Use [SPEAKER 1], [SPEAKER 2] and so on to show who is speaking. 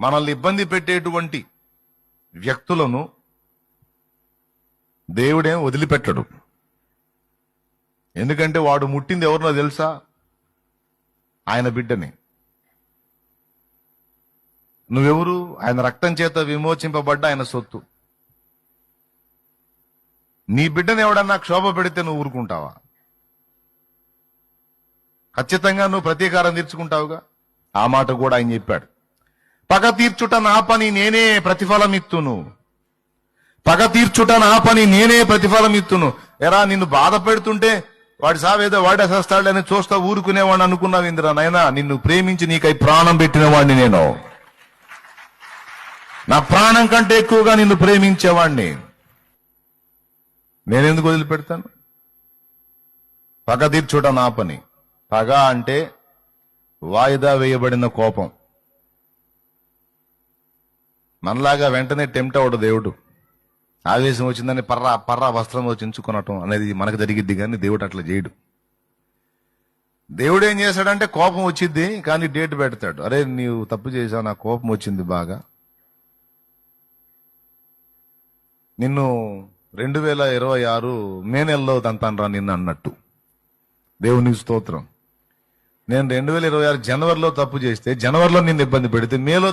[SPEAKER 1] మనల్ని ఇబ్బంది పెట్టేటువంటి వ్యక్తులను దేవుడేం వదిలిపెట్టడు. ఎందుకంటే వాడు ముట్టింది ఎవరినో తెలుసా? ఆయన బిడ్డని. నువ్వెవరు? ఆయన రక్తం చేత విమోచింపబడ్డ ఆయన సొత్తు. నీ బిడ్డను ఎవడన్నా క్షోభ పెడితే నువ్వు ఊరుకుంటావా? ఖచ్చితంగా నువ్వు ప్రతీకారం తీర్చుకుంటావుగా. ఆ మాట కూడా ఆయన చెప్పాడు. పగ తీర్చుట నా పని, నేనే ప్రతిఫలం ఇత్తును. పగ తీర్చుట నా పని, నేనే ప్రతిఫలం ఇత్తును. ఎరా, నిన్ను బాధ పెడుతుంటే వాడి సావేదో వాడే చేస్తాడని చూస్తా ఊరుకునేవాడిని అనుకున్నావు ఇందిరా నాయనా. నిన్ను ప్రేమించి నీకై ప్రాణం పెట్టిన వాడిని నేను. నా ప్రాణం కంటే ఎక్కువగా నిన్ను ప్రేమించేవాడిని. నేనెందుకు వదిలిపెడతాను? పగ తీర్చుట నా పని. పగ అంటే వాయిదా వేయబడిన కోపం. మనలాగా వెంటనే టెంప్ట్ అవడు దేవుడు. ఆవేశం వచ్చిందని పర్రా వస్త్రం చించుకొనటం అనేది మనకు జరిగిద్ది, కానీ దేవుడు అట్లా చేయడు. దేవుడు ఏం చేశాడంటే కోపం వచ్చిద్ది, కానీ డేట్ పెడతాడు. అరే, నీవు తప్పు చేశావు, నా కోపం వచ్చింది బాగా, నిన్ను 2026 మే నెలలో తంతాను రా నిన్ను అన్నట్టు. దేవునికి స్తోత్రం. నేను 2026 జనవరిలో తప్పు చేస్తే జనవరిలో నిన్ను ఇబ్బంది పెడితే మేలో